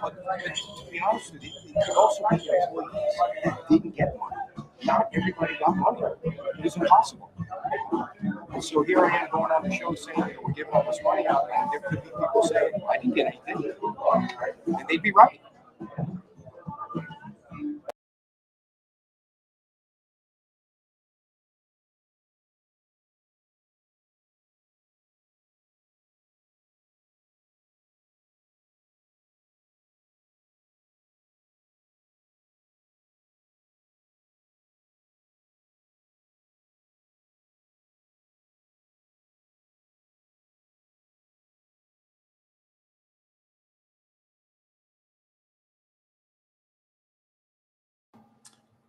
But to be honest with you, it could also be employees that didn't get money. Not everybody got money. It was impossible. And so here I am going on the show saying that we're giving all this money out, and there could be people saying, I didn't get anything. And they'd be right.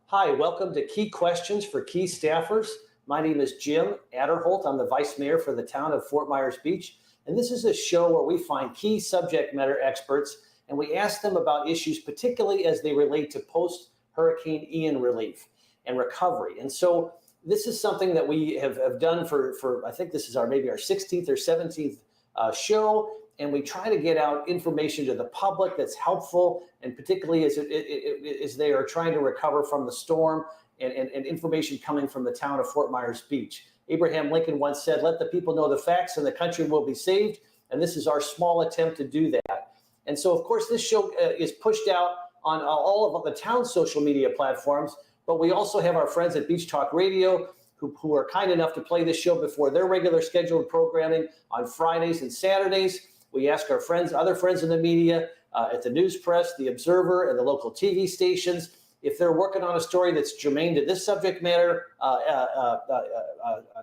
Hi, welcome to Key Questions for Key Staffers. My name is Jim Atterholt. I'm the Vice Mayor for the town of Fort Myers Beach. And this is a show where we find key subject matter experts and we ask them about issues, particularly as they relate to post-Hurricane Ian relief and recovery. And so this is something that we have done for I think this is maybe our 16th or 17th show. And we try to get out information to the public that's helpful, and particularly as they are trying to recover from the storm and information coming from the town of Fort Myers Beach. Abraham Lincoln once said, let the people know the facts and the country will be saved. And this is our small attempt to do that. And so, of course, this show is pushed out on all of the town's social media platforms, but we also have our friends at Beach Talk Radio who are kind enough to play this show before their regular scheduled programming on Fridays and Saturdays. We ask our friends, other friends in the media, at the news press, the Observer, and the local TV stations, if they're working on a story that's germane to this subject matter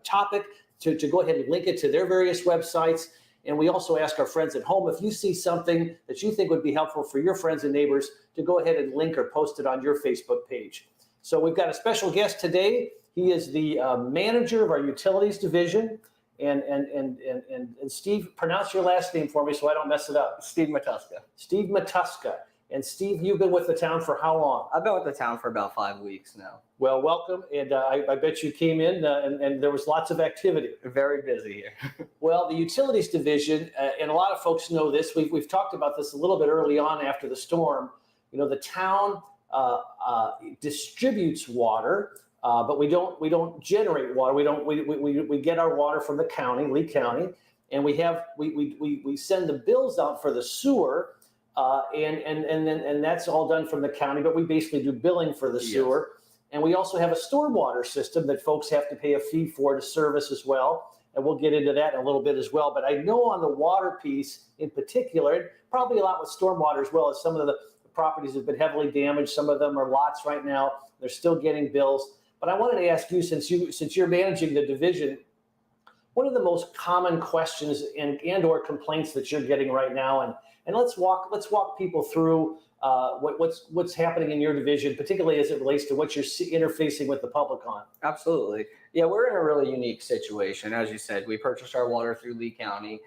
topic, to go ahead and link it to their various websites. And we also ask our friends at home, if you see something that you think would be helpful for your friends and neighbors, to go ahead and link or post it on your Facebook page. So we've got a special guest today. He is the manager of our utilities division. And Steve, pronounce your last name for me so I don't mess it up. Steve Matuska. Steve Matuska. And Steve, you've been with the town for how long? I've been with the town for about 5 weeks now. Well, welcome. And I bet you came in and there was lots of activity. Very busy here. Well, the utilities division, and a lot of folks know this, we've talked about this a little bit early on after the storm. You know, the town distributes water. But we don't generate water. We get our water from the county, Lee County, and we send the bills out for the sewer, and that's all done from the county. But we basically do billing for the sewer, and we also have a stormwater system that folks have to pay a fee for to service as well. And we'll get into that in a little bit as well. But I know on the water piece in particular, and probably a lot with stormwater as well, as some of the properties have been heavily damaged. Some of them are lots right now. They're still getting bills. But I wanted to ask you, since you're managing the division, what are the most common questions and or complaints that you're getting right now? And let's walk people through what's happening in your division, particularly as it relates to what you're interfacing with the public on. Absolutely. Yeah, we're in a really unique situation. As you said, we purchased our water through Lee County.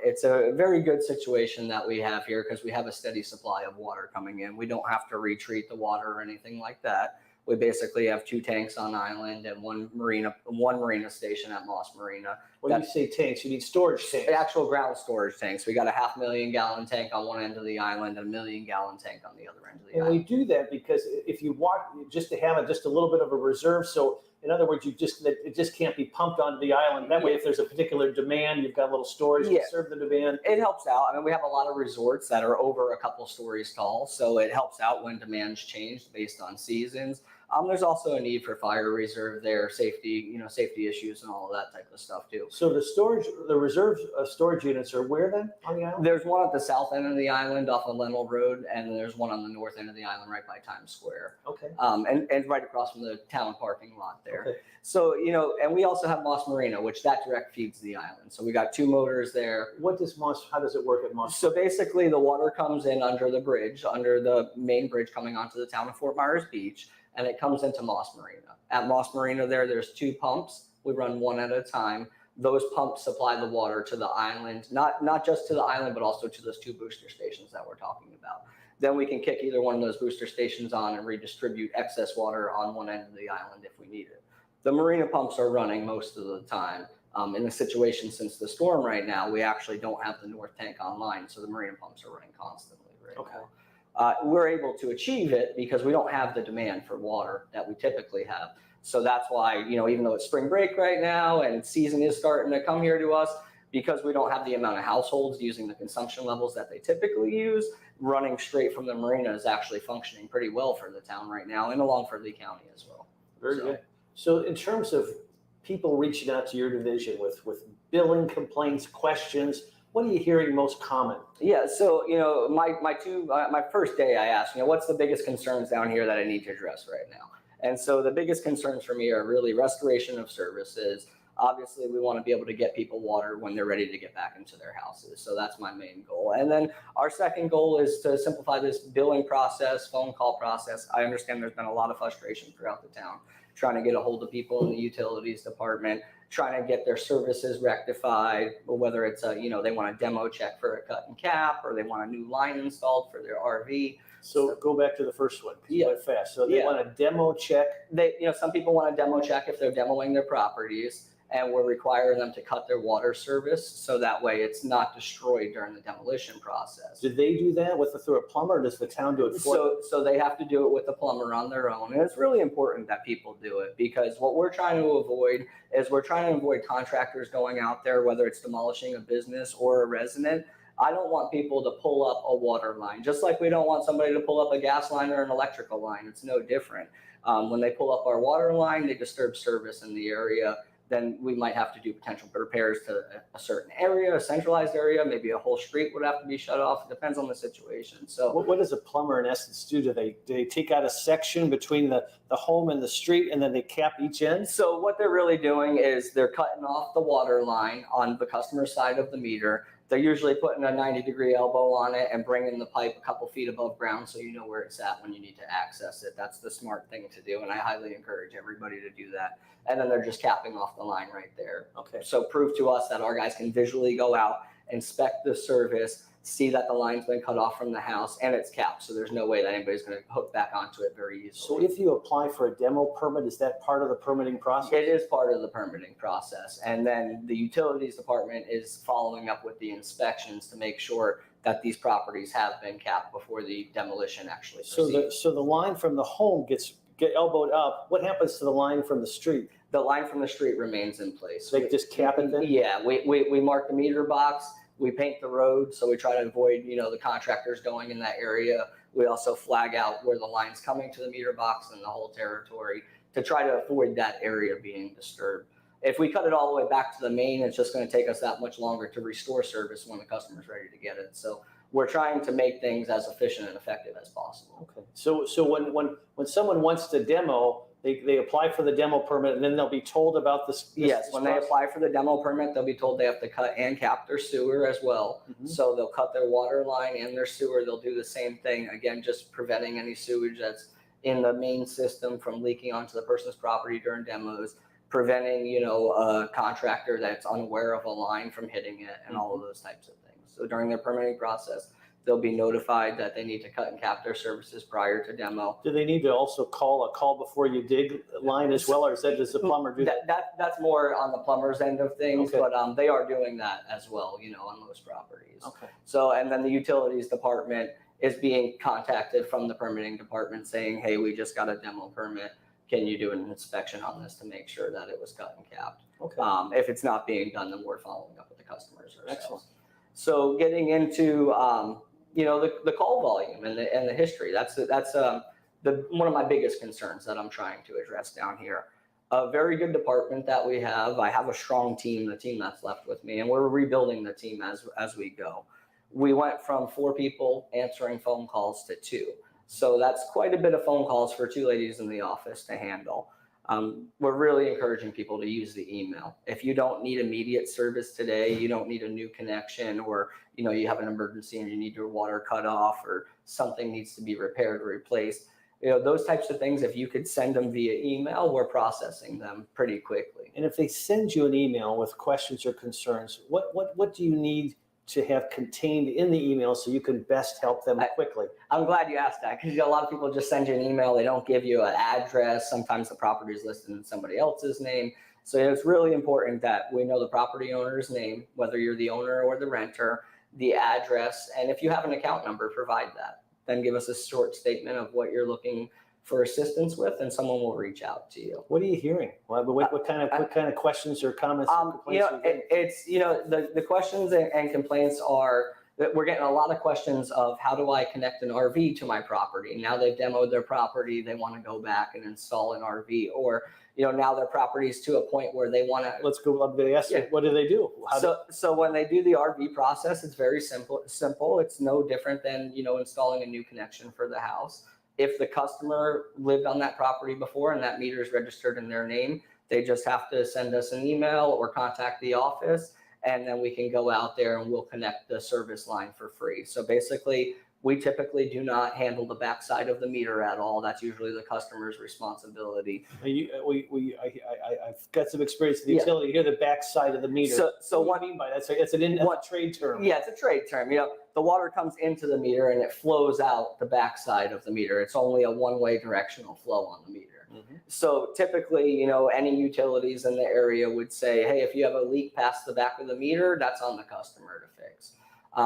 It's a very good situation that we have here because we have a steady supply of water coming in. We don't have to retreat the water or anything like that. We basically have 2 tanks on island and one marina station at Moss Marina. When you say tanks, you need storage tanks. Actual ground storage tanks. We got a 500,000 gallon tank on one end of the island and a 1,000,000 gallon tank on the other end of the island. And we do that because if you want just to have just a little bit of a reserve, so in other words, it just can't be pumped onto the island. That way, if there's a particular demand, you've got a little storage to serve the demand. It helps out. I mean, we have a lot of resorts that are over a couple stories tall, so it helps out when demands change based on seasons. There's also a need for fire reserve there, safety issues and all of that type of stuff too. So the reserve storage units are where then on the island? There's one at the south end of the island off of Lennell Road, and then there's one on the north end of the island right by Times Square. Okay. And right across from the town parking lot there. Okay. So, and we also have Moss Marina, which that direct feeds the island. So we got 2 motors there. How does it work at Moss? So basically the water comes in under the main bridge coming onto the town of Fort Myers Beach, and it comes into Moss Marina. At Moss Marina there's 2 pumps. We run one at a time. Those pumps supply the water to the island, not just to the island, but also to those 2 booster stations that we're talking about. Then we can kick either one of those booster stations on and redistribute excess water on one end of the island if we need it. The marina pumps are running most of the time. In the situation since the storm right now, we actually don't have the north tank online, so the marina pumps are running constantly. right Okay. now. We're able to achieve it because we don't have the demand for water that we typically have. So that's why, even though it's spring break right now and season is starting to come here to us, because we don't have the amount of households using the consumption levels that they typically use, running straight from the marina is actually functioning pretty well for the town right now and along for Lee County as well. Very good. So in terms of people reaching out to your division with billing complaints, questions, what are you hearing most common? Yeah, so my first day I asked, what's the biggest concerns down here that I need to address right now? And so the biggest concerns for me are really restoration of services. Obviously, we want to be able to get people water when they're ready to get back into their houses. So that's my main goal. And then our second goal is to simplify this billing process, phone call process. I understand there's been a lot of frustration throughout the town, trying to get a hold of people in the utilities department, trying to get their services rectified, whether it's they want a demo check for a cut and cap, or they want a new line installed for their RV. So go back to the first one. Yeah. Went fast. So they want a demo check. Some people want a demo check if they're demoing their properties, and we're requiring them to cut their water service so that way it's not destroyed during the demolition process. Did they do that through a plumber, or does the town do it for them? So they have to do it with the plumber on their own. And it's really important that people do it, because what we're trying to avoid is contractors going out there, whether it's demolishing a business or a resident. I don't want people to pull up a water line, just like we don't want somebody to pull up a gas line or an electrical line. It's no different. When they pull up our water line, they disturb service in the area. Then we might have to do potential repairs to a certain area, a centralized area, maybe a whole street would have to be shut off. It depends on the situation. So what does a plumber in essence do? Do they take out a section between the home and the street, and then they cap each end? So what they're really doing is they're cutting off the water line on the customer side of the meter. They're usually putting a 90-degree elbow on it and bringing the pipe a couple feet above ground so you know where it's at when you need to access it. That's the smart thing to do, and I highly encourage everybody to do that. And then they're just capping off the line right there. Okay. So prove to us that our guys can visually go out, inspect the service, see that the line's been cut off from the house, and it's capped, so there's no way that anybody's going to hook back onto it very easily. So if you apply for a demo permit, is that part of the permitting process? It is part of the permitting process, and then the utilities department is following up with the inspections to make sure that these properties have been capped before the demolition actually proceeds. So the line from the home get elbowed up. What happens to the line from the street? The line from the street remains in place. They just cap it then? Yeah, we mark the meter box. We paint the road, so we try to avoid, the contractors going in that area. We also flag out where the line's coming to the meter box and the whole territory to try to avoid that area being disturbed. If we cut it all the way back to the main, it's just going to take us that much longer to restore service when the customer's ready to get it. So we're trying to make things as efficient and effective as possible. Okay. So when someone wants to demo, they apply for the demo permit, and then they'll be told about this. Yes, when they apply for the demo permit, they'll be told they have to cut and cap their sewer as well. Mm-hmm. So they'll cut their water line and their sewer. They'll do the same thing, again, just preventing any sewage that's in the main system from leaking onto the person's property during demos, preventing, a contractor that's unaware of a line from hitting it, and all of those types of things. So during their permitting process, they'll be notified that they need to cut and cap their services prior to demo. Do they need to also call before you dig line as well, or does the plumber do that? That's more on the plumber's end of things, Okay. but they are doing that as well, on most properties. Okay. So, and then the utilities department is being contacted from the permitting department saying, hey, we just got a demo permit. Can you do an inspection on this to make sure that it was cut and capped? Okay. If it's not being done, then we're following up with the customers ourselves. Excellent. So getting into the call volume and the history, that's one of my biggest concerns that I'm trying to address down here. A very good department that we have. I have a strong team, the team that's left with me, and we're rebuilding the team as we go. We went from 4 people answering phone calls to 2. So that's quite a bit of phone calls for 2 ladies in the office to handle. We're really encouraging people to use the email. If you don't need immediate service today, you don't need a new connection, or you have an emergency and you need your water cut off, or something needs to be repaired or replaced, those types of things, if you could send them via email, we're processing them pretty quickly. And if they send you an email with questions or concerns, what do you need to have contained in the email so you can best help them quickly? I'm glad you asked that, because a lot of people just send you an email. They don't give you an address. Sometimes the property is listed in somebody else's name. So it's really important that we know the property owner's name, whether you're the owner or the renter, the address, and if you have an account number, provide that. Then give us a short statement of what you're looking for assistance with, and someone will reach out to you. What are you hearing? What kind of questions or comments? Or complaints are you getting? It's the questions and complaints are that we're getting a lot of questions of how do I connect an RV to my property? Now they've demoed their property, they want to go back and install an RV, or now their property is to a point where they want to. Let's go up to ask. Yeah. What do they do? So when they do the RV process, it's very simple. It's no different than installing a new connection for the house. If the customer lived on that property before and that meter is registered in their name, they just have to send us an email or contact the office, and then we can go out there and we'll connect the service line for free. So basically, we typically do not handle the backside of the meter at all. That's usually the customer's responsibility. I've got some experience in the utility. You hear the backside of the meter. So what do you mean by that? It's a trade term. Yeah, it's a trade term. The water comes into the meter and it flows out the backside of the meter. It's only a one-way directional flow on the meter. Mm-hmm. So typically, any utilities in the area would say, hey, if you have a leak past the back of the meter, that's on the customer to fix.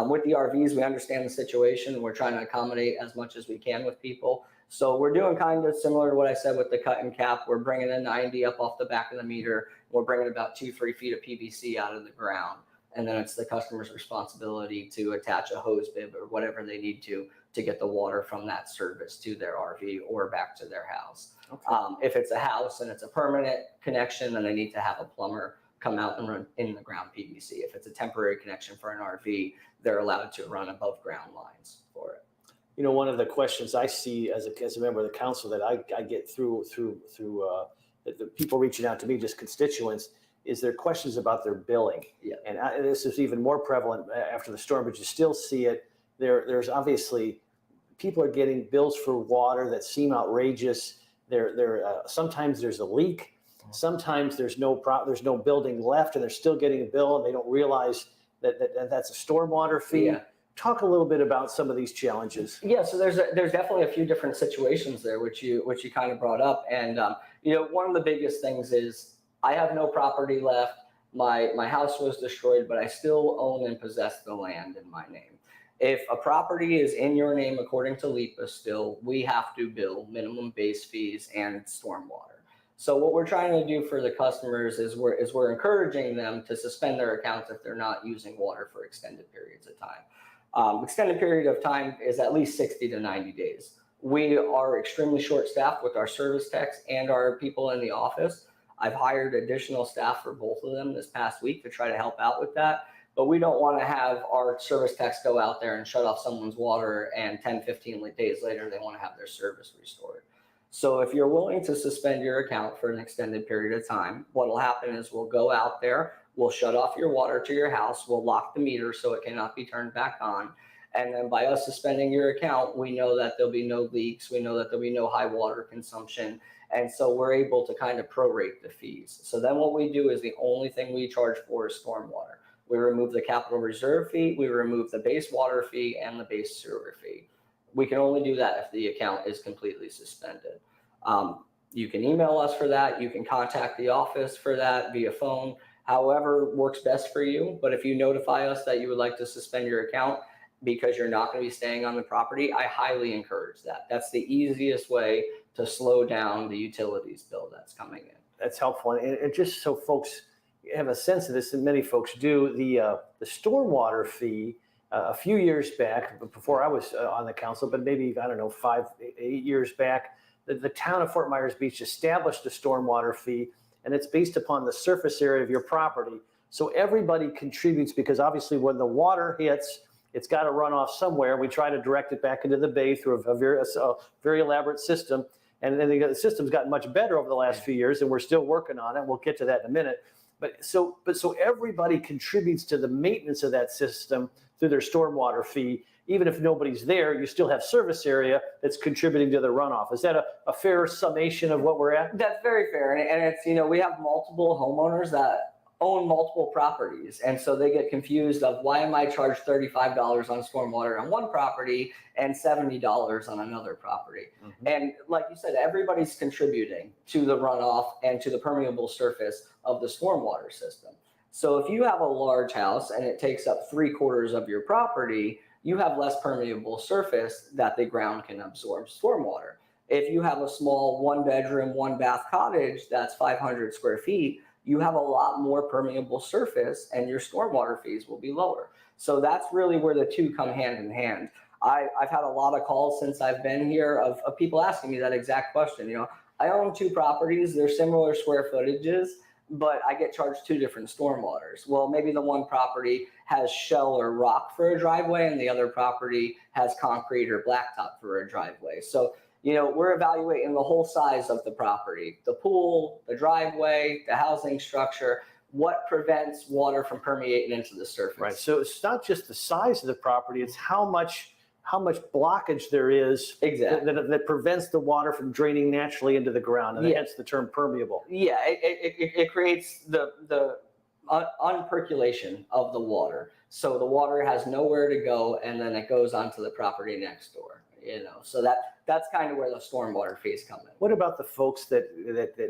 With the RVs, we understand the situation. We're trying to accommodate as much as we can with people. So we're doing kind of similar to what I said with the cut and cap. We're bringing a 90 up off the back of the meter. We're bringing about 2-3 feet of PVC out of the ground. And then it's the customer's responsibility to attach a hose bib or whatever they need to get the water from that service to their RV or back to their house. Okay. If it's a house and it's a permanent connection, then they need to have a plumber come out and run in the ground PVC. If it's a temporary connection for an RV, they're allowed to run above ground lines for it. One of the questions I see as a member of the council that I get through the people reaching out to me, just constituents, is there questions about their billing. Yeah. And this is even more prevalent after the storm, but you still see it. There's obviously people are getting bills for water that seem outrageous. Sometimes there's a leak. Sometimes there's no building left, and they're still getting a bill, and they don't realize that that's a stormwater fee. Yeah. Talk a little bit about some of these challenges. Yeah, so there's definitely a few different situations there, which you kind of brought up, and one of the biggest things is I have no property left. My house was destroyed, but I still own and possess the land in my name. If a property is in your name according to LIPA still, we have to bill minimum base fees and stormwater. So what we're trying to do for the customers is we're encouraging them to suspend their accounts if they're not using water for extended periods of time. Extended period of time is at least 60 to 90 days. We are extremely short-staffed with our service techs and our people in the office. I've hired additional staff for both of them this past week to try to help out with that. But we don't want to have our service techs go out there and shut off someone's water and 10, 15 days later, they want to have their service restored. So if you're willing to suspend your account for an extended period of time, what will happen is we'll go out there, we'll shut off your water to your house, we'll lock the meter so it cannot be turned back on. And then by us suspending your account, we know that there'll be no leaks, we know that there'll be no high water consumption. And so we're able to kind of prorate the fees. So then what we do is the only thing we charge for is stormwater. We remove the capital reserve fee, we remove the base water fee and the base sewer fee. We can only do that if the account is completely suspended. You can email us for that. You can contact the office for that via phone, however works best for you. But if you notify us that you would like to suspend your account because you're not going to be staying on the property, I highly encourage that. That's the easiest way to slow down the utilities bill that's coming in. That's helpful. And just so folks have a sense of this, and many folks do, the stormwater fee, a few years back, before I was on the council, but maybe, 5-8 years back, the town of Fort Myers Beach established a stormwater fee, and it's based upon the surface area of your property. So everybody contributes, because obviously when the water hits, it's got to run off somewhere. We try to direct it back into the bay through a very elaborate system. And then the system's gotten much better over the last few years, and we're still working on it. We'll get to that in a minute. But so everybody contributes to the maintenance of that system through their stormwater fee. Even if nobody's there, you still have service area that's contributing to the runoff. Is that a fair summation of what we're at? That's very fair. And it's, we have multiple homeowners that own multiple properties. And so they get confused of why am I charged $35 on stormwater on one property and $70 on another property. Mm-hmm. And like you said, everybody's contributing to the runoff and to the permeable surface of the stormwater system. So if you have a large house and it takes up 3/4 of your property, you have less permeable surface that the ground can absorb stormwater. If you have a small 1-bedroom, 1-bath cottage that's 500 square feet, you have a lot more permeable surface and your stormwater fees will be lower. So that's really where the two come hand in hand. I've had a lot of calls since I've been here of people asking me that exact question. I own 2 properties, they're similar square footages, but I get charged 2 different stormwaters. Well, maybe the one property has shell or rock for a driveway and the other property has concrete or blacktop for a driveway. So, we're evaluating the whole size of the property, the pool, the driveway, the housing structure, what prevents water from permeating into the surface. Right. So it's not just the size of the property, it's how much blockage there is Exactly. that prevents the water from draining naturally into the ground, and hence the term permeable. Yeah, it creates the unpercolation of the water. So the water has nowhere to go, and then it goes onto the property next door. So that's kind of where the stormwater fees come in. What about the folks that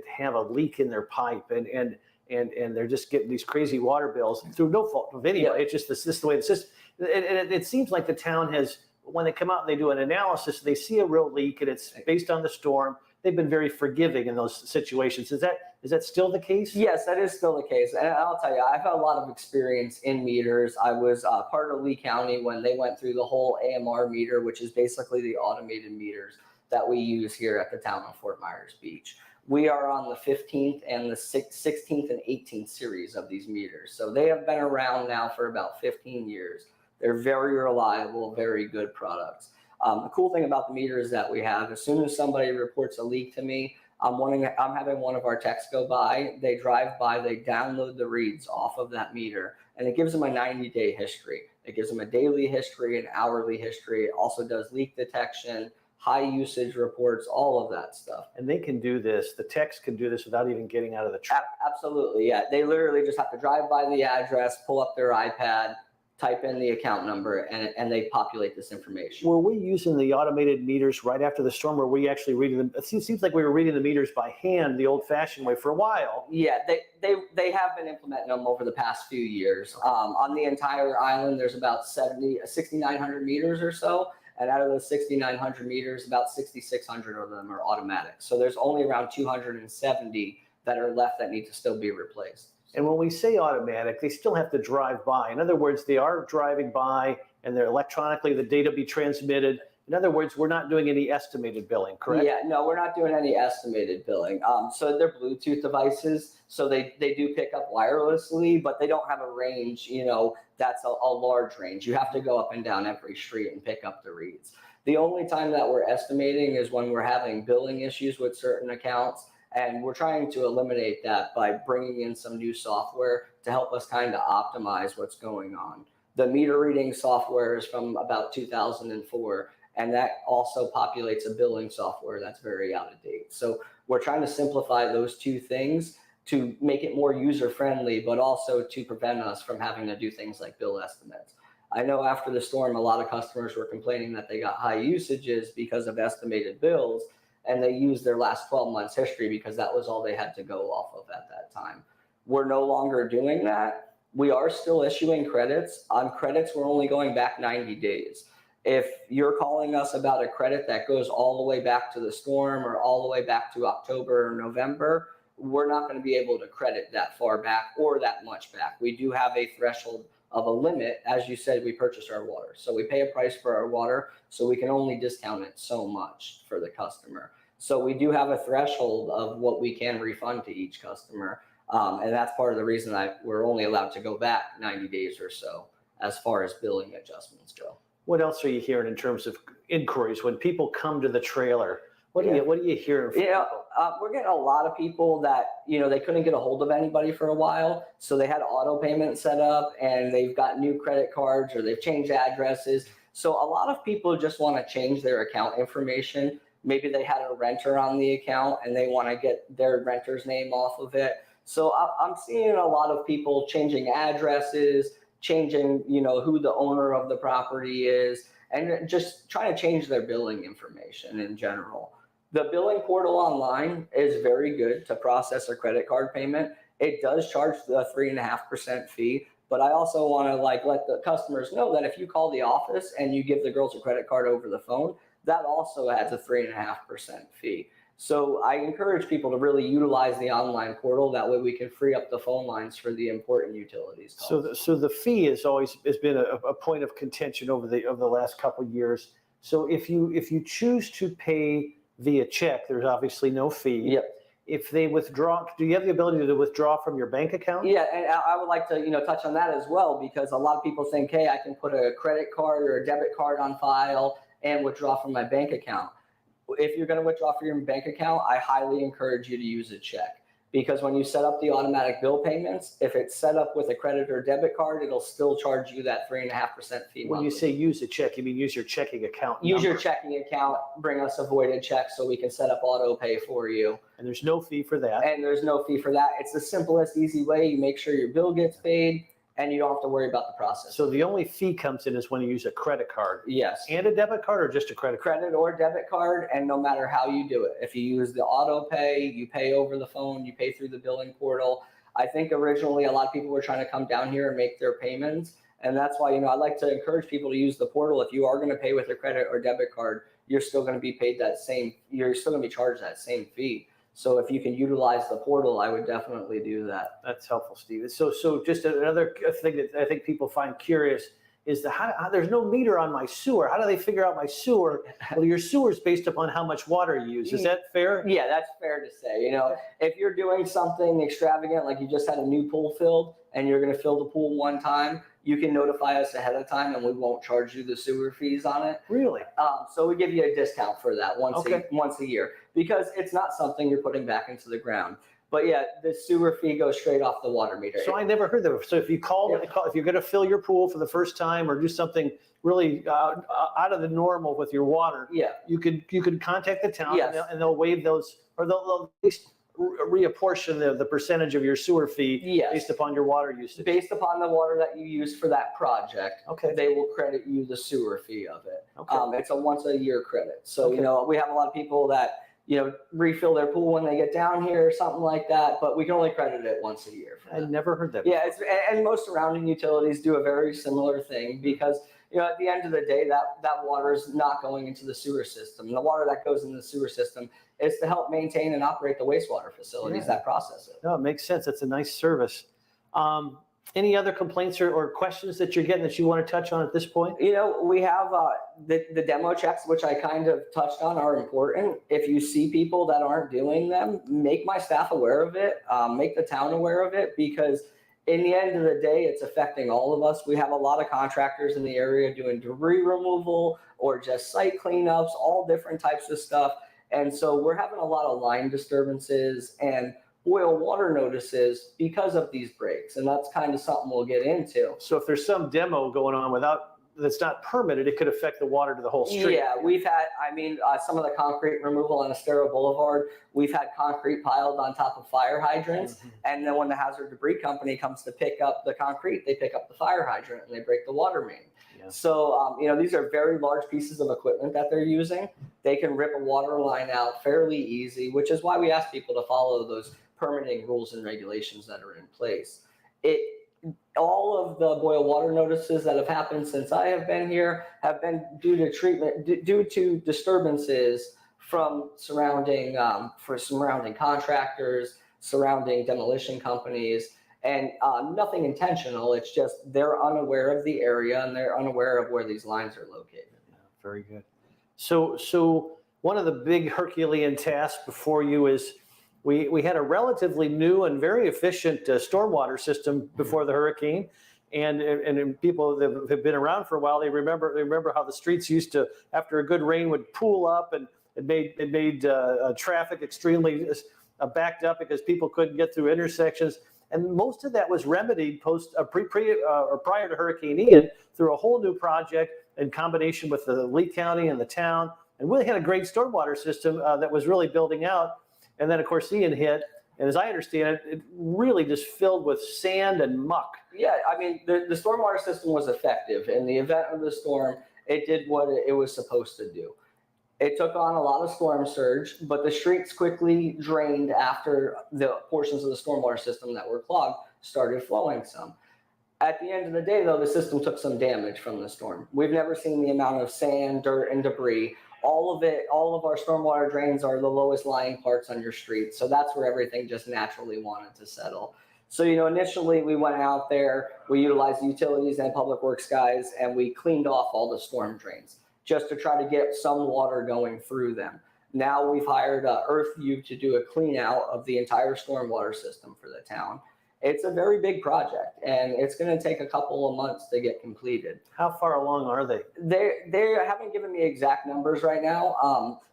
have a leak in their pipe and they're just getting these crazy water bills through no fault of anybody? It's just this the way the system. It seems like the town has, when they come out and they do an analysis, they see a real leak and it's based on the storm. They've been very forgiving in those situations. Is that still the case? Yes, that is still the case. And I'll tell you, I've had a lot of experience in meters. I was part of Lee County when they went through the whole AMR meter, which is basically the automated meters that we use here at the town of Fort Myers Beach. We are on the 15th and the 16th and 18th series of these meters. So they have been around now for about 15 years. They're very reliable, very good products. The cool thing about the meters that we have, as soon as somebody reports a leak to me, I'm having one of our techs go by, they drive by, they download the reads off of that meter, and it gives them a 90-day history. It gives them a daily history, an hourly history. It also does leak detection, high usage reports, all of that stuff. And they can do this, the techs can do this without even getting out of the truck. Absolutely, yeah. They literally just have to drive by the address, pull up their iPad, type in the account number, and they populate this information. Were we using the automated meters right after the storm? Were we actually reading them? It seems like we were reading the meters by hand the old-fashioned way for a while. Yeah, they have been implementing them over the past few years. On the entire island, there's about 6,900 meters or so. And out of those 6,900 meters, about 6,600 of them are automatic. So there's only around 270 that are left that need to still be replaced. And when we say automatic, they still have to drive by. In other words, they are driving by and they're electronically, the data be transmitted. In other words, we're not doing any estimated billing, correct? Yeah, no, we're not doing any estimated billing. So they're Bluetooth devices. So they do pick up wirelessly, but they don't have a range, that's a large range. You have to go up and down every street and pick up the reads. The only time that we're estimating is when we're having billing issues with certain accounts. And we're trying to eliminate that by bringing in some new software to help us kind of optimize what's going on. The meter reading software is from about 2004, and that also populates a billing software that's very out of date. So we're trying to simplify those two things to make it more user-friendly, but also to prevent us from having to do things like bill estimates. I know after the storm, a lot of customers were complaining that they got high usages because of estimated bills, and they used their last 12 months history because that was all they had to go off of at that time. We're no longer doing that. We are still issuing credits. On credits, we're only going back 90 days. If you're calling us about a credit that goes all the way back to the storm or all the way back to October or November, we're not going to be able to credit that far back or that much back. We do have a threshold of a limit. As you said, we purchase our water. So we pay a price for our water, so we can only discount it so much for the customer. So we do have a threshold of what we can refund to each customer. And that's part of the reason that we're only allowed to go back 90 days or so as far as billing adjustments go. What else are you hearing in terms of inquiries when people come to the trailer? What are you hearing from people? We're getting a lot of people that, they couldn't get a hold of anybody for a while. So they had auto payment set up and they've got new credit cards or they've changed addresses. So a lot of people just want to change their account information. Maybe they had a renter on the account and they want to get their renter's name off of it. So I'm seeing a lot of people changing addresses, changing, who the owner of the property is, and just trying to change their billing information in general. The billing portal online is very good to process a credit card payment. It does charge the 3.5% fee, but I also want to like let the customers know that if you call the office and you give the girls a credit card over the phone, that also adds a 3.5% fee. So I encourage people to really utilize the online portal. That way we can free up the phone lines for the important utilities calls. So the fee has been a point of contention over the last couple of years. So if you choose to pay via check, there's obviously no fee. Yep. If they withdraw, do you have the ability to withdraw from your bank account? Yeah, and I would like to touch on that as well, because a lot of people think, hey, I can put a credit card or a debit card on file and withdraw from my bank account. If you're going to withdraw from your bank account, I highly encourage you to use a check, because when you set up the automatic bill payments, if it's set up with a credit or debit card, it'll still charge you that 3.5% fee. When you say use a check, you mean use your checking account Use number. your checking account, bring us a voided check so we can set up auto pay for you. And there's no fee for that. And there's no fee for that. It's the simplest, easy way. You make sure your bill gets paid and you don't have to worry about the process. So the only fee comes in is when you use a credit card. Yes. And a debit card, or just a credit card? Credit or debit card, and no matter how you do it. If you use the auto pay, you pay over the phone, you pay through the billing portal. I think originally a lot of people were trying to come down here and make their payments. And that's why, I like to encourage people to use the portal. If you are going to pay with a credit or debit card, you're still going to be paid you're still going to be charged that same fee. So if you can utilize the portal, I would definitely do that. That's helpful, Steve. So just another thing that I think people find curious is how there's no meter on my sewer. How do they figure out my sewer? Well, your sewer is based upon how much water you use. Is that fair? Yeah, that's fair to say. If you're doing something extravagant, like you just had a new pool filled and you're going to fill the pool one time, you can notify us ahead of time and we won't charge you the sewer fees on it. Really? So we give you a discount for that once a year, because it's not something you're putting back into the ground. But yeah, the sewer fee goes straight off the water meter. So I never heard that. So if you if you're going to fill your pool for the first time or do something really out of the normal with your water, you could contact the town. Yes. And they'll waive those, or they'll at least reapportion the percentage of your sewer fee based upon your water usage. Based upon the water that you use for that project, okay, they will credit you the sewer fee of it. Okay. It's a once a year credit. So, Okay. we have a lot of people that, refill their pool when they get down here or something like that, but we can only credit it once a year. I never heard that. Yeah, and most surrounding utilities do a very similar thing, because at the end of the day, that water is not going into the sewer system. The water that goes into the sewer system is to help maintain and operate the wastewater facilities that process it. No, it makes sense. It's a nice service. Any other complaints or questions that you're getting that you want to touch on at this point? We have the demo checks, which I kind of touched on, are important. If you see people that aren't doing them, make my staff aware of it, make the town aware of it, because in the end of the day, it's affecting all of us. We have a lot of contractors in the area doing debris removal or just site cleanups, all different types of stuff. And so we're having a lot of line disturbances and boil water notices because of these breaks. And that's kind of something we'll get into. So if there's some demo going on that's not permitted, it could affect the water to the whole street. Yeah, we've had, some of the concrete removal on Estero Boulevard, we've had concrete piled on top of fire hydrants. Mm-hmm. And then when the hazard debris company comes to pick up the concrete, they pick up the fire hydrant and they break the water main. Yeah. So, these are very large pieces of equipment that they're using. They can rip a water line out fairly easy, which is why we ask people to follow those permitting rules and regulations that are in place. All of the boil water notices that have happened since I have been here have been due to disturbances from surrounding contractors, surrounding demolition companies, and nothing intentional. It's just they're unaware of the area and they're unaware of where these lines are located. Yeah, very good. So one of the big Herculean tasks before you is we had a relatively new and very efficient stormwater system before the hurricane, and people that have been around for a while, they remember how the streets used to, after a good rain, would pool up, and it made traffic extremely backed up because people couldn't get through intersections. And most of that was remedied prior to Hurricane Ian through a whole new project in combination with the Lee County and the town, and we had a great stormwater system that was really building out. And then, of course, Ian hit, and as I understand it, it really just filled with sand and muck. Yeah, the stormwater system was effective. In the event of the storm, it did what it was supposed to do. It took on a lot of storm surge, but the streets quickly drained after the portions of the stormwater system that were clogged started flowing some. At the end of the day, though, the system took some damage from the storm. We've never seen the amount of sand, dirt, and debris. All of our stormwater drains are the lowest lying parts on your street. So that's where everything just naturally wanted to settle. So, initially we went out there, we utilized the utilities and public works guys, and we cleaned off all the storm drains just to try to get some water going through them. Now we've hired EarthView to do a clean out of the entire stormwater system for the town. It's a very big project, and it's going to take a couple of months to get completed. How far along are they? They haven't given me exact numbers right now.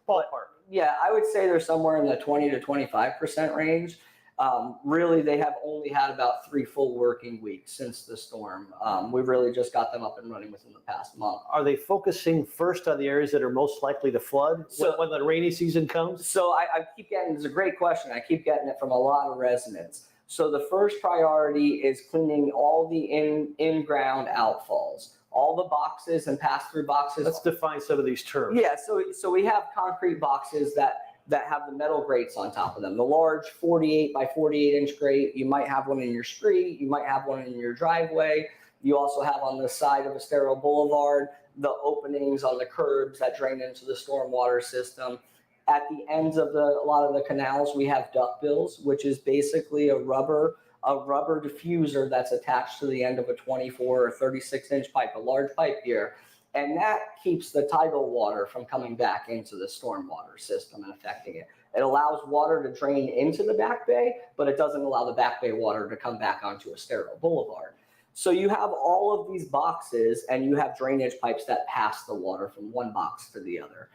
Ballpark. Yeah, I would say they're somewhere in the 20 to 25% range. Really, they have only had about 3 full working weeks since the storm. We've really just got them up and running within the past month. Are they focusing first on the areas that are most likely to flood when the rainy season comes? So I keep getting, it's a great question. I keep getting it from a lot of residents. So the first priority is cleaning all the in-ground outfalls, all the boxes and pass-through boxes. Let's define some of these terms. Yeah, so we have concrete boxes that have the metal grates on top of them. The large 48 by 48 inch grate, you might have one in your street, you might have one in your driveway. You also have on the side of a sterile boulevard, the openings on the curbs that drain into the stormwater system. At the ends of a lot of the canals, we have duckbills, which is basically a rubber diffuser that's attached to the end of a 24 or 36 inch pipe, a large pipe here. And that keeps the tidal water from coming back into the stormwater system and affecting it. It allows water to drain into the back bay, but it doesn't allow the back bay water to come back onto a sterile boulevard. So you have all of these boxes and you have drainage pipes that pass the water from one box to the other.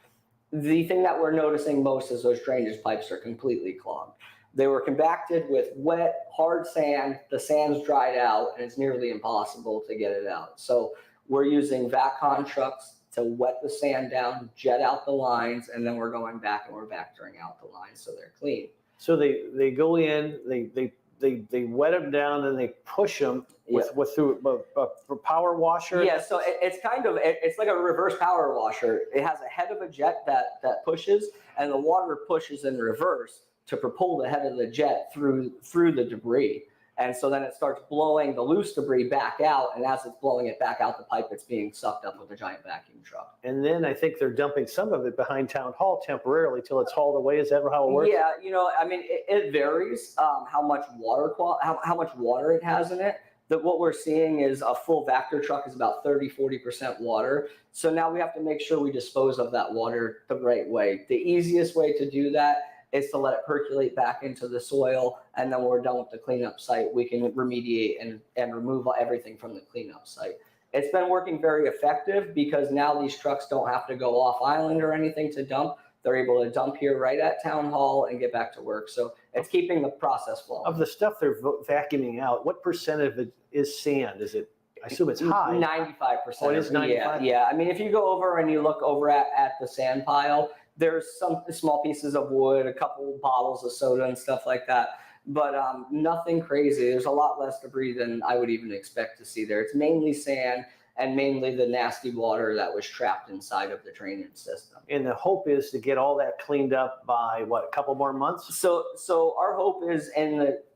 The thing that we're noticing most is those drainage pipes are completely clogged. They were compacted with wet, hard sand. The sand's dried out and it's nearly impossible to get it out. So we're using VACCON trucks to wet the sand down, jet out the lines, and then we're going back and we're vectoring out the lines so they're clean. So they go in, they wet them down, and they push them through a power washer. Yeah, so it's like a reverse power washer. It has a head of a jet that pushes, and the water pushes in reverse to propel the head of the jet through the debris. And so then it starts blowing the loose debris back out, and as it's blowing it back out the pipe, it's being sucked up with a giant vacuum truck. And then I think they're dumping some of it behind Town Hall temporarily till it's hauled away. Is that how it works? Yeah, it varies how much water it has in it. What we're seeing is a full Vector truck is about 30-40% water. So now we have to make sure we dispose of that water the right way. The easiest way to do that is to let it percolate back into the soil, and then when we're done with the cleanup site, we can remediate and remove everything from the cleanup site. It's been working very effective because now these trucks don't have to go off island or anything to dump. They're able to dump here right at Town Hall and get back to work. So it's keeping the process flowing. Of the stuff they're vacuuming out, what percent of it is sand? Is it? I assume it's high. 95%. Oh, it is 95%? Yeah. I mean, if you go over and you look over at the sand pile, there's some small pieces of wood, a couple bottles of soda and stuff like that, but nothing crazy. There's a lot less debris than I would even expect to see there. It's mainly sand and mainly the nasty water that was trapped inside of the drainage system. And the hope is to get all that cleaned up by what, a couple more months? So our hope is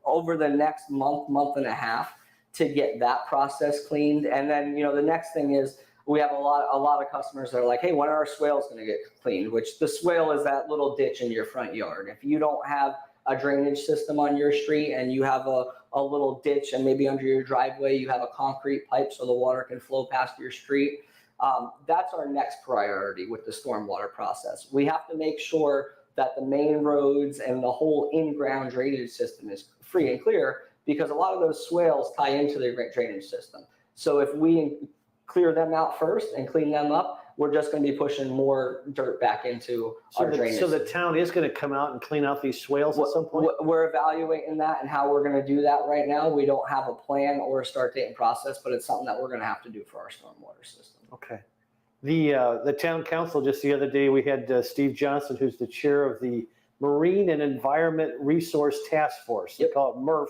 over the next month and a half to get that process cleaned. And then, the next thing is, we have a lot of customers that are like, hey, when are our swales going to get cleaned? Which the swale is that little ditch in your front yard. If you don't have a drainage system on your street and you have a little ditch and maybe under your driveway you have a concrete pipe so the water can flow past your street, that's our next priority with the stormwater process. We have to make sure that the main roads and the whole in-ground drainage system is free and clear, because a lot of those swales tie into the drainage system. So if we clear them out first and clean them up, we're just going to be pushing more dirt back into our drainage. So the town is going to come out and clean out these swales at some point? We're evaluating that and how we're going to do that right now. We don't have a plan or a start date and process, but it's something that we're going to have to do for our stormwater system. Okay. The town council, just the other day, we had Steve Johnson, who's the chair of the Marine and Environment Resource Task Force. They call it MRF.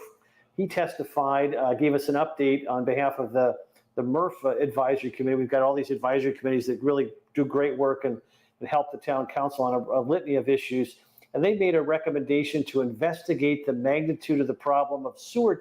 He testified, gave us an update on behalf of the MRF advisory committee. We've got all these advisory committees that really do great work and and helped the town council on a litany of issues. And they made a recommendation to investigate the magnitude of the problem of sewer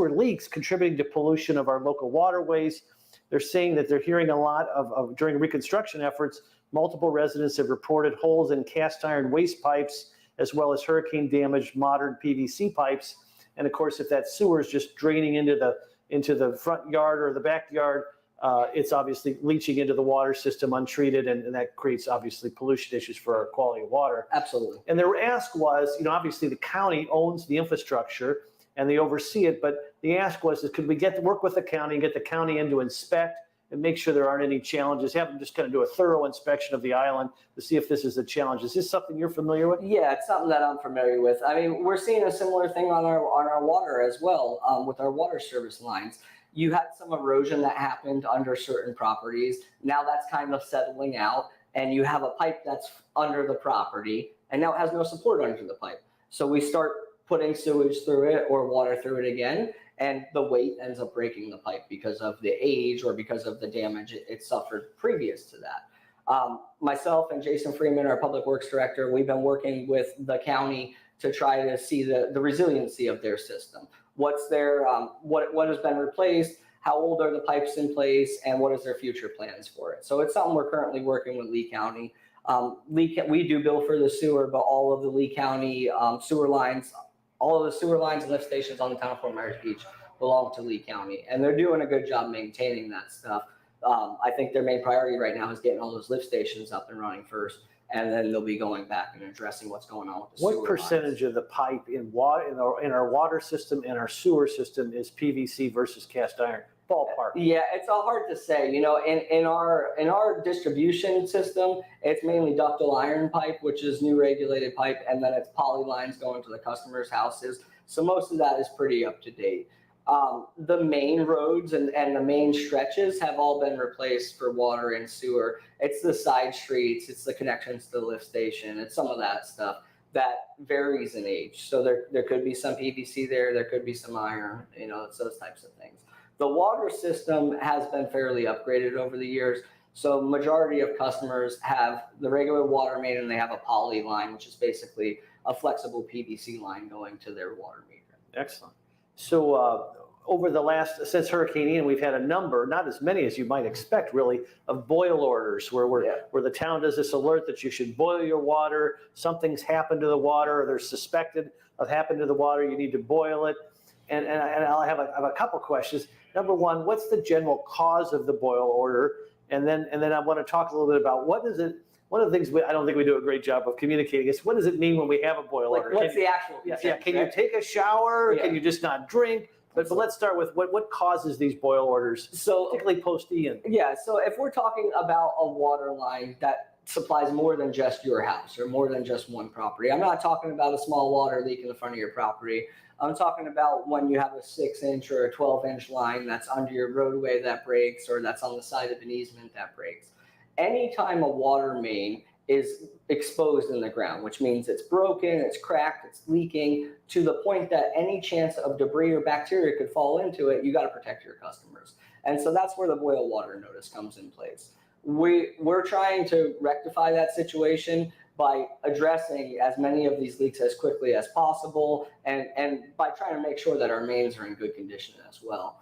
leaks contributing to pollution of our local waterways. They're saying that they're hearing a lot of during reconstruction efforts, multiple residents have reported holes in cast iron waste pipes, as well as hurricane damaged modern PVC pipes. And of course, if that sewer is just draining into the front yard or the backyard, it's obviously leaching into the water system untreated, and that creates obviously pollution issues for our quality of water. Absolutely. And their ask was, obviously the county owns the infrastructure and they oversee it, but the ask was, could we work with the county and get the county in to inspect and make sure there aren't any challenges, have them just kind of do a thorough inspection of the island to see if this is a challenge. Is this something you're familiar with? Yeah, it's something that I'm familiar with. I mean, we're seeing a similar thing on our water as well, with our water service lines. You had some erosion that happened under certain properties. Now that's kind of settling out, and you have a pipe that's under the property, and now it has no support under the pipe. So we start putting sewage through it or water through it again, and the weight ends up breaking the pipe because of the age or because of the damage it suffered previous to that. Myself and Jason Freeman, our Public Works Director, we've been working with the county to try to see the resiliency of their system. What's their, what has been replaced, how old are the pipes in place, and what is their future plans for it? So it's something we're currently working with Lee County. We do bill for the sewer, but all of the Lee County sewer lines, all of the sewer lines and lift stations on the town of Fort Myers Beach belong to Lee County, and they're doing a good job maintaining that stuff. I think their main priority right now is getting all those lift stations up and running first, and then they'll be going back and addressing what's going on with the sewer What percentage of the pipe in our water system and our sewer system is PVC versus cast iron? Ballpark. Yeah, it's all hard to say. In our distribution system, it's mainly ductile iron pipe, which is new regulated pipe, and then it's poly lines going to the customers' houses. So most of that is pretty up to date. The main roads and the main stretches have all been replaced for water and sewer. It's the side streets, it's the connections to the lift station, it's some of that stuff that varies in age. So there could be some PVC there could be some iron, it's those types of things. The water system has been fairly upgraded over the years. So majority of customers have the regular water main, and they have a poly line, which is basically a flexible PVC line going to their water meter. Excellent. So over since Hurricane Ian, we've had a number, not as many as you might expect really, of boil orders where the town does this alert that you should boil your water. Something's happened to the water, or they're suspected of happened to the water. You need to boil it. And I'll have a couple questions. Number one, what's the general cause of the boil order? And then I want to talk a little bit about one of the things I don't think we do a great job of communicating is, what does it mean when we have a boil order? What's the actual? Can you take a shower? Yeah. Can you just not drink? But let's start with what causes these boil orders, particularly post-Ian. Yeah, so if we're talking about a water line that supplies more than just your house or more than just one property, I'm not talking about a small water leak in the front of your property. I'm talking about when you have a 6-inch or a 12-inch line that's under your roadway that breaks, or that's on the side of an easement that breaks. Anytime a water main is exposed in the ground, which means it's broken, it's cracked, it's leaking, to the point that any chance of debris or bacteria could fall into it, you got to protect your customers. And so that's where the boil water notice comes in place. We're trying to rectify that situation by addressing as many of these leaks as quickly as possible, and by trying to make sure that our mains are in good condition as well.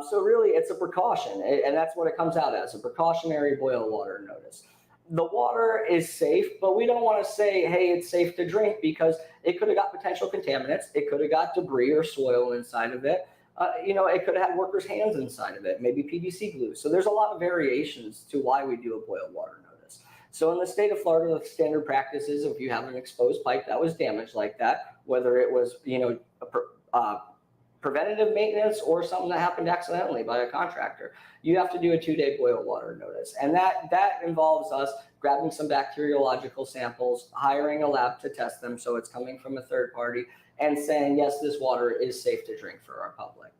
So really, it's a precaution, and that's what it comes out as, a precautionary boil water notice. The water is safe, but we don't want to say, hey, it's safe to drink, because it could have got potential contaminants. It could have got debris or soil inside of it. It could have had workers' hands inside of it, maybe PVC glue. So there's a lot of variations to why we do a boil water notice. So in the state of Florida, the standard practice is, if you have an exposed pipe that was damaged like that, whether it was, preventative maintenance or something that happened accidentally by a contractor, you have to do a 2-day boil water notice. And that involves us grabbing some bacteriological samples, hiring a lab to test them, so it's coming from a third party, and saying, yes, this water is safe to drink for our public.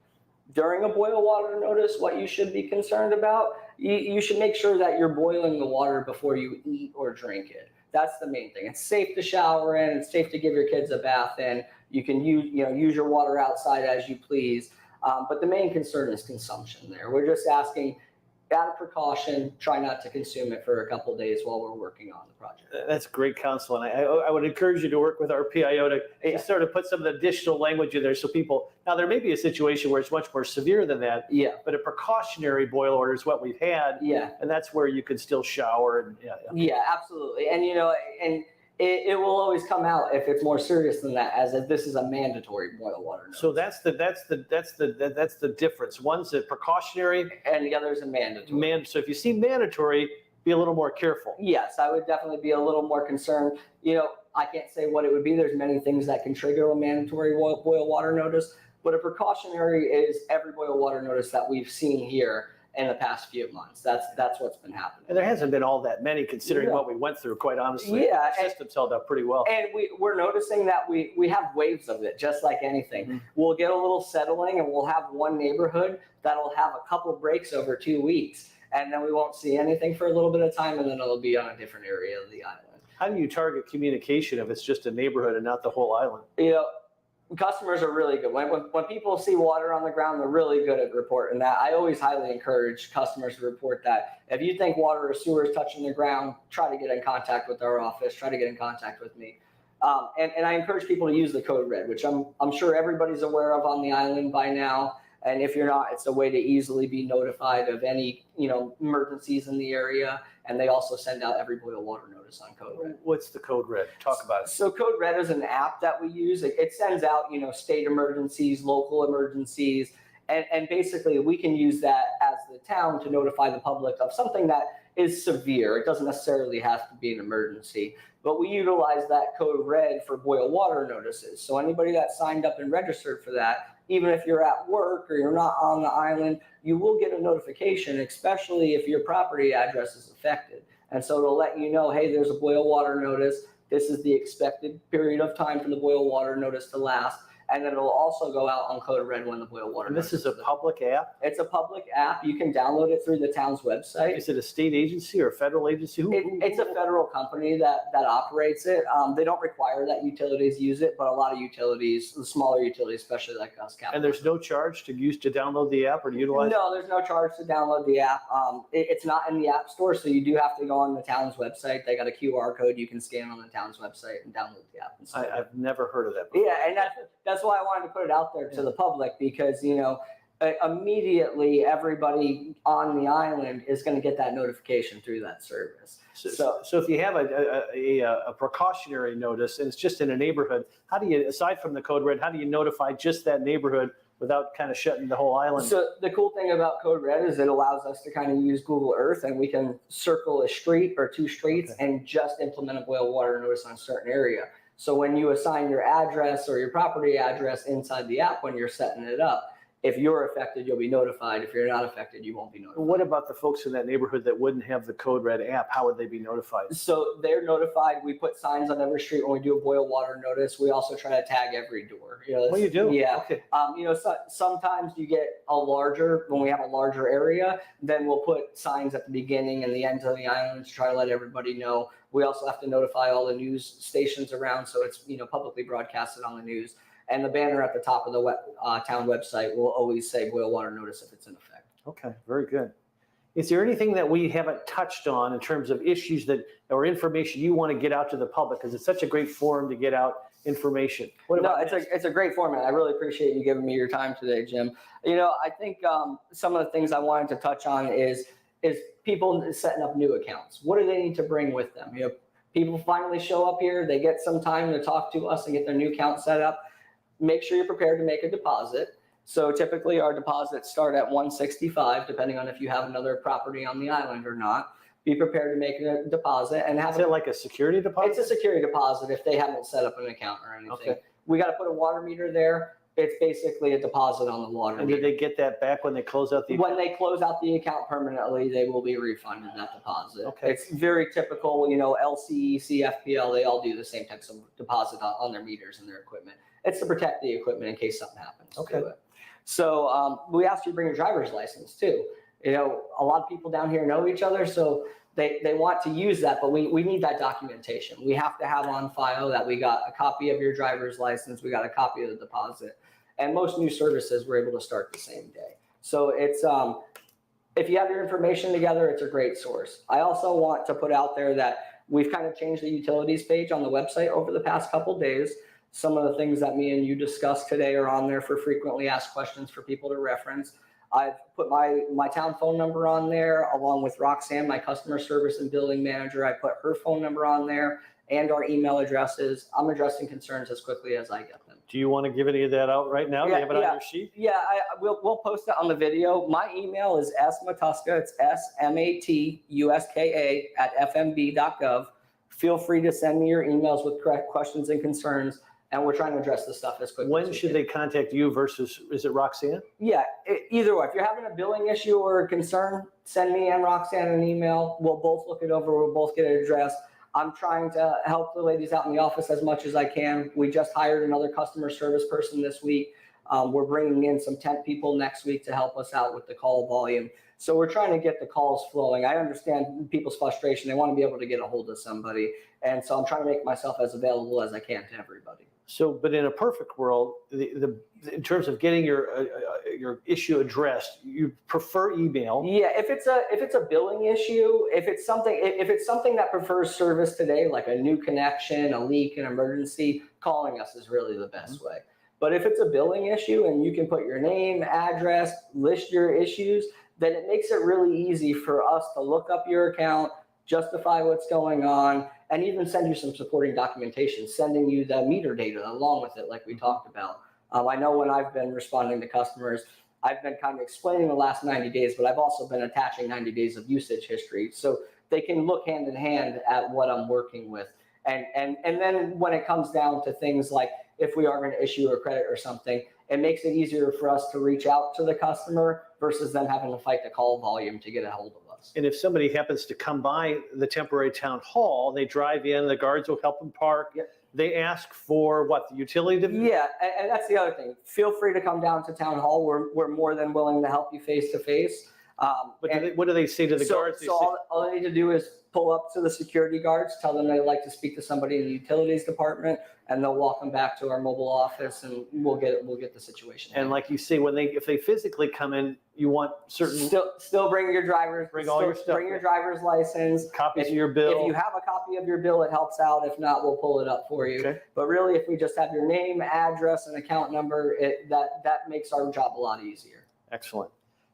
During a boil water notice, what you should be concerned about, you should make sure that you're boiling the water before you eat or drink it. That's the main thing. It's safe to shower in. It's safe to give your kids a bath in. You can use your water outside as you please. But the main concern is consumption there. We're just asking, out of precaution, try not to consume it for a couple of days while we're working on the project. That's great counsel, and I would encourage you to work with our PIO to sort of put some of the additional language in there so people, now there may be a situation where it's much more severe than that, Yeah, but a precautionary boil order is what we've had, yeah, and that's where you can still shower and yeah, absolutely. And and it will always come out if it's more serious than that, as if this is a mandatory boil water notice. So that's the difference. One's a precautionary, And the other is a mandatory. so if you see mandatory, be a little more careful. Yes, I would definitely be a little more concerned. I can't say what it would be. There's many things that can trigger a mandatory boil water notice, but a precautionary is every boil water notice that we've seen here in the past few months. That's what's been happening. And there hasn't been all that many considering what we went through, quite honestly. Yeah, The system's held up pretty well. And we're noticing that we have waves of it, just like anything. Mm-hmm. We'll get a little settling and we'll have one neighborhood that'll have a couple breaks over 2 weeks. And then we won't see anything for a little bit of time, and then it'll be on a different area of the island. How do you target communication if it's just a neighborhood and not the whole island? Customers are really good. When people see water on the ground, they're really good at reporting that. I always highly encourage customers to report that. If you think water or sewer is touching the ground, try to get in contact with our office, try to get in contact with me. And I encourage people to use the code red, which I'm sure everybody's aware of on the island by now. And if you're not, it's a way to easily be notified of any, emergencies in the area. And they also send out every boil water notice on code red. What's the code red? Talk about it. So code red is an app that we use. It sends out, state emergencies, local emergencies. And basically we can use that as the town to notify the public of something that is severe. It doesn't necessarily have to be an emergency, but we utilize that code red for boil water notices. So anybody that signed up and registered for that, even if you're at work or you're not on the island, you will get a notification, especially if your property address is affected. And so it'll let you know, hey, there's a boil water notice. This is the expected period of time for the boil water notice to last. And then it'll also go out on code red when the boil water. And this is a public app? It's a public app. You can download it through the town's website. Is it a state agency or a federal agency? It's a federal company that operates it. They don't require that utilities use it, but a lot of utilities, the smaller utilities, especially like us, and there's no charge to download the app or to utilize it? No, there's no charge to download the app. It's not in the app store, so you do have to go on the town's website. They got a QR code you can scan on the town's website and download the app. I've never heard of that before. Yeah, and that's why I wanted to put it out there to the public, because immediately everybody on the island is going to get that notification through that service. So if you have a precautionary notice and it's just in a neighborhood, how do you, aside from the code red, how do you notify just that neighborhood without kind of shutting the whole island? So the cool thing about code red is it allows us to kind of use Google Earth, and we can circle a street or two streets and just implement a boil water notice on a certain area. So when you assign your address or your property address inside the app when you're setting it up, if you're affected, you'll be notified. If you're not affected, you won't be notified. What about the folks in that neighborhood that wouldn't have the code red app? How would they be notified? So they're notified. We put signs on every street when we do a boil water notice. We also try to tag every door. Oh, you do? Yeah. Okay. Sometimes you get when we have a larger area, then we'll put signs at the beginning and the ends of the island to try to let everybody know. We also have to notify all the news stations around, so it's publicly broadcasted on the news. And the banner at the top of the town website will always say boil water notice if it's in effect. Okay, very good. Is there anything that we haven't touched on in terms of issues or information you want to get out to the public? Because it's such a great forum to get out information. It's a great format. I really appreciate you giving me your time today, Jim. I think some of the things I wanted to touch on is people setting up new accounts. What do they need to bring with them? People finally show up here, they get some time to talk to us and get their new account set up. Make sure you're prepared to make a deposit. So typically our deposits start at $165, depending on if you have another property on the island or not. Be prepared to make a deposit and have it like a security deposit? It's a security deposit if they haven't set up an account or anything. Okay. We got to put a water meter there. It's basically a deposit on the water And meter. did they get that back when they close out the account? When they close out the account permanently, they will be refunded that deposit. Okay. It's very typical, LCE, CFPL, they all do the same types of deposit on their meters and their equipment. It's to protect the equipment in case something happens to it. So we ask you to bring your driver's license too. A lot of people down here know each other, so they want to use that, but we need that documentation. We have to have on file that we got a copy of your driver's license, we got a copy of the deposit. And most new services we're able to start the same day. So it's if you have your information together, it's a great source. I also want to put out there that we've kind of changed the utilities page on the website over the past couple days. Some of the things that me and you discussed today are on there for frequently asked questions for people to reference. I've put my town phone number on there, along with Roxanne, my customer service and billing manager. I put her phone number on there and our email addresses. I'm addressing concerns as quickly as I get them. Do you want to give any of that out right now? Do you have it on your sheet? Yeah, we'll post it on the video. My email is smatuska, it's SMATUSKA @fmb.gov. Feel free to send me your emails with correct questions and concerns, and we're trying to address this stuff as quickly as we can. When should they contact you versus, is it Roxanne? Yeah, either way. If you're having a billing issue or a concern, send me and Roxanne an email. We'll both look it over. We'll both get it addressed. I'm trying to help the ladies out in the office as much as I can. We just hired another customer service person this week. We're bringing in some temp people next week to help us out with the call volume. So we're trying to get the calls flowing. I understand people's frustration. They want to be able to get a hold of somebody. And so I'm trying to make myself as available as I can to everybody. So, but in a perfect world, in terms of getting your issue addressed, you prefer email. Yeah, if it's a billing issue, if it's something that prefers service today, like a new connection, a leak, an emergency, calling us is really the best way. But if it's a billing issue and you can put your name, address, list your issues, then it makes it really easy for us to look up your account, justify what's going on, and even send you some supporting documentation, sending you the meter data along with it, like we talked about. I know when I've been responding to customers, I've been kind of explaining the last 90 days, but I've also been attaching 90 days of usage history, so they can look hand in hand at what I'm working with. And then when it comes down to things like if we are going to issue a credit or something, it makes it easier for us to reach out to the customer versus them having to fight the call volume to get a hold of us. And if somebody happens to come by the temporary town hall, they drive in, the guards will help them park. Yep. They ask for what, the utility division? Yeah, and that's the other thing. Feel free to come down to town hall. We're more than willing to help you face to face. But what do they say to the guards? So all they need to do is pull up to the security guards, tell them they'd like to speak to somebody in the utilities department, and they'll walk them back to our mobile office, and we'll get the situation. And like you say, if they physically come in, you want certain still bring your driver's, all your stuff. Bring your driver's license, copies of your bill. If you have a copy of your bill, it helps out. If not, we'll pull it up for you. Okay. But really, if we just have your name, address, and account number, that makes our job a lot easier. Excellent.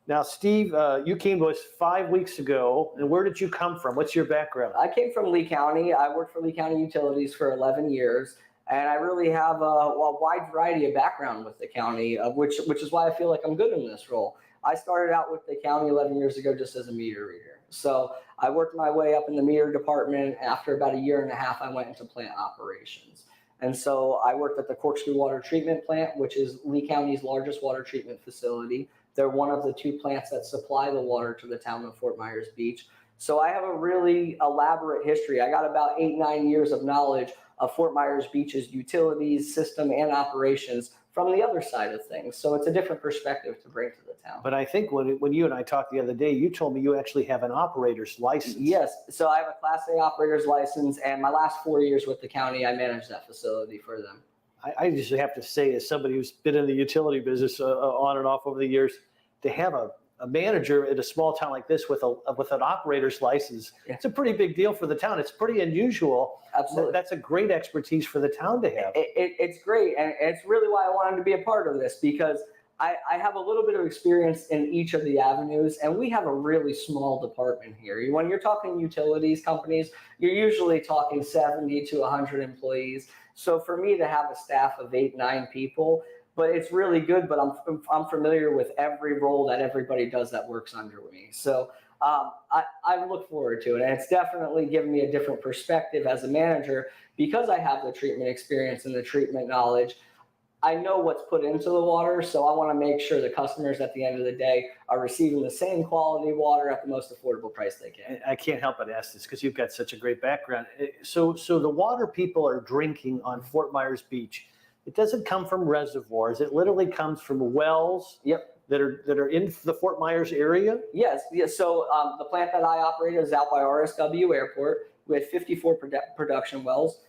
Now, Steve, you came to us 5 weeks ago, and where did you come from? What's your background? I came from Lee County. I worked for Lee County Utilities for 11 years, and I really have a wide variety of background with the county, which is why I feel like I'm good in this role. I started out with the county 11 years ago just as a meter reader. So I worked my way up in the meter department. After about a year and a half, I went into plant operations. And so I worked at the Corkscrew Water Treatment Plant, which is Lee County's largest water treatment facility. They're one of the 2 plants that supply the water to the town of Fort Myers Beach. So I have a really elaborate history. I got about 8-9 years of knowledge of Fort Myers Beach's utilities, system, and operations from the other side of things. So it's a different perspective to bring to the town. But I think when you and I talked the other day, you told me you actually have an operator's license. Yes. So I have a Class A operator's license, and my last 4 years with the county, I managed that facility for them. I just have to say, as somebody who's been in the utility business on and off over the years, to have a manager at a small town like this with an operator's license, It's a pretty big deal for the town. It's pretty unusual. Absolutely. That's a great expertise for the town to have. It's great, and it's really why I wanted to be a part of this, because I have a little bit of experience in each of the avenues, and we have a really small department here. When you're talking utilities companies, you're usually talking 70 to 100 employees. So for me to have a staff of 8-9 people, but it's really good, but I'm familiar with every role that everybody does that works under me. So I look forward to it, and it's definitely given me a different perspective as a manager because I have the treatment experience and the treatment knowledge. I know what's put into the water, so I want to make sure the customers at the end of the day are receiving the same quality water at the most affordable price they can. I can't help but ask this because you've got such a great background. So the water people are drinking on Fort Myers Beach, it doesn't come from reservoirs. It literally comes from wells. Yep. That are in the Fort Myers area? Yes. So the plant that I operate is out by RSW Airport. We had 54 production wells,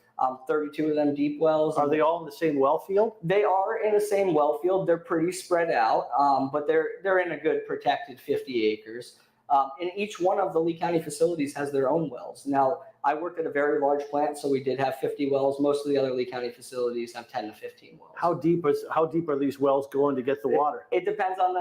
32 of them deep wells. Are they all in the same well field? They are in the same well field. They're pretty spread out, but they're in a good protected 50 acres. And each one of the Lee County facilities has their own wells. Now, I worked at a very large plant, so we did have 50 wells. Most of the other Lee County facilities have 10 to 15 wells. How deep are these wells going to get the water? It depends on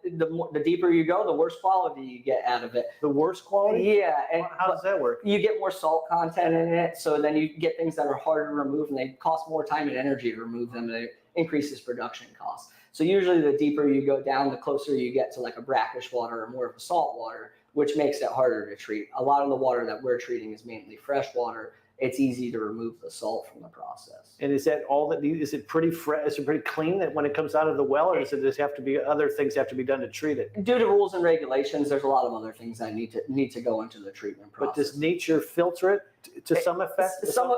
the deeper you go, the worse quality you get out of it. The worst quality? Yeah. And how does that work? You get more salt content in it, so then you get things that are harder to remove, and they cost more time and energy to remove them. It increases production costs. So usually the deeper you go down, the closer you get to like a brackish water or more of a salt water, which makes it harder to treat. A lot of the water that we're treating is mainly fresh water. It's easy to remove the salt from the process. And is that all that needs? Is it pretty fresh? Is it pretty clean that when it comes out of the well, or does it just have to be other things have to be done to treat it? Due to rules and regulations, there's a lot of other things that need to go into the treatment process. But does nature filter it to some effect? Some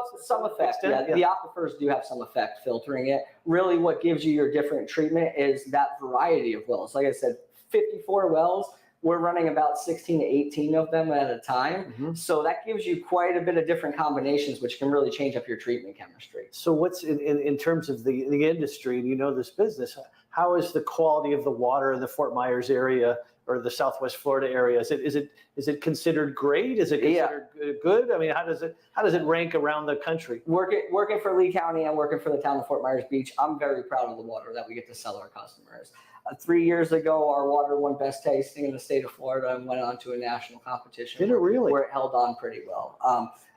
effect, yeah. The aquifers do have some effect filtering it. Really what gives you your different treatment is that variety of wells. Like I said, 54 wells. We're running about 16 to 18 of them at a time. Mm-hmm. So that gives you quite a bit of different combinations, which can really change up your treatment chemistry. So what's in terms of the industry, and you know this business, how is the quality of the water in the Fort Myers area or the Southwest Florida area? Is it considered great? Is it considered good? I mean, how does it rank around the country? Working for Lee County and working for the town of Fort Myers Beach, I'm very proud of the water that we get to sell our customers. 3 years ago, our water won best tasting in the state of Florida and went on to a national competition. Did it really? Where it held on pretty well.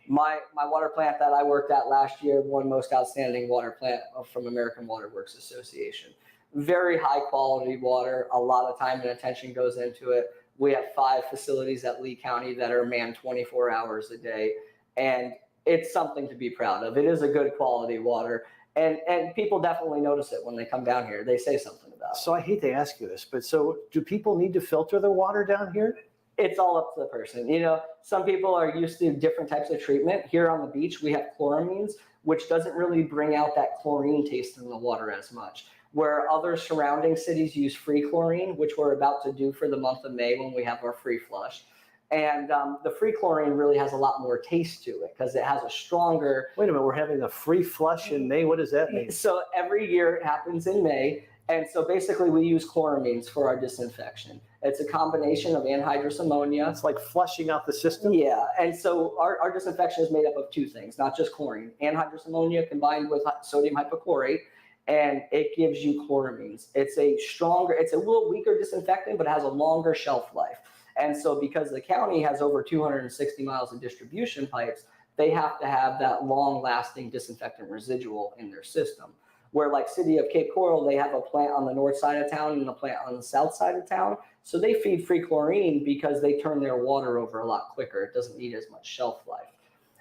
My water plant that I worked at last year won most outstanding water plant from American Water Works Association. Very high quality water. A lot of time and attention goes into it. We have 5 facilities at Lee County that are manned 24 hours a day. And it's something to be proud of. It is a good quality water. And people definitely notice it when they come down here. They say something about it. So I hate to ask you this, but so do people need to filter the water down here? It's all up to the person. You know, some people are used to different types of treatment. Here on the beach, we have chloramines, which doesn't really bring out that chlorine taste in the water as much. Where other surrounding cities use free chlorine, which we're about to do for the month of May when we have our free flush. And the free chlorine really has a lot more taste to it because it has a stronger. Wait a minute, we're having a free flush in May. What does that mean? So every year it happens in May. And so basically we use chloramines for our disinfection. It's a combination of anhydrous ammonia. It's like flushing out the system? Yeah. And so our disinfection is made up of 2 things, not just chlorine. Anhydrous ammonia combined with sodium hypochlorite, and it gives you chloramines. It's a little weaker disinfectant, but it has a longer shelf life. And so because the county has over 260 miles of distribution pipes, they have to have that long-lasting disinfectant residual in their system. Where like City of Cape Coral, they have a plant on the north side of town and a plant on the south side of town. So they feed free chlorine because they turn their water over a lot quicker. It doesn't need as much shelf life.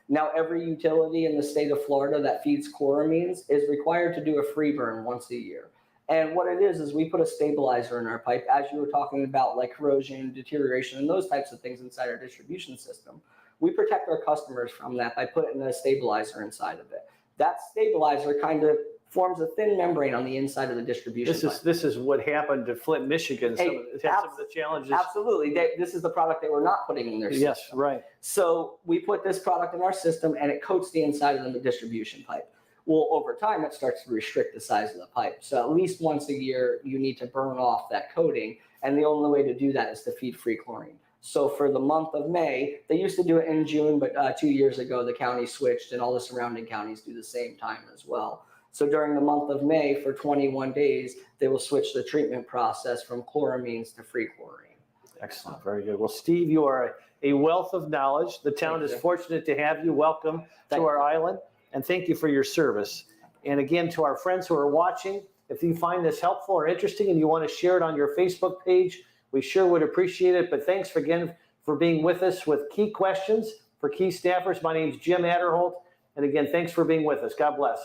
Now, every utility in the state of Florida that feeds chloramines is required to do a free burn once a year. And what it is we put a stabilizer in our pipe, as you were talking about, like corrosion, deterioration, and those types of things inside our distribution system. We protect our customers from that by putting a stabilizer inside of it. That stabilizer kind of forms a thin membrane on the inside of the distribution pipe. This is what happened to Flint, Michigan. Some of the challenges. Absolutely. This is the product they were not putting in their system. Yes, right. So we put this product in our system and it coats the inside of the distribution pipe. Well, over time, it starts to restrict the size of the pipe. So at least once a year, you need to burn off that coating. And the only way to do that is to feed free chlorine. So for the month of May, they used to do it in June, but 2 years ago, the county switched and all the surrounding counties do the same time as well. So during the month of May, for 21 days, they will switch the treatment process from chloramines to free chlorine. Excellent. Very good. Well, Steve, you are a wealth of knowledge. The town is fortunate to have you. Welcome to our island. And thank you for your service. And again, to our friends who are watching, if you find this helpful or interesting and you want to share it on your Facebook page, we sure would appreciate it. But thanks again for being with us with Key Questions for Key Staffers. My name is Jim Atterholt. And again, thanks for being with us. God bless.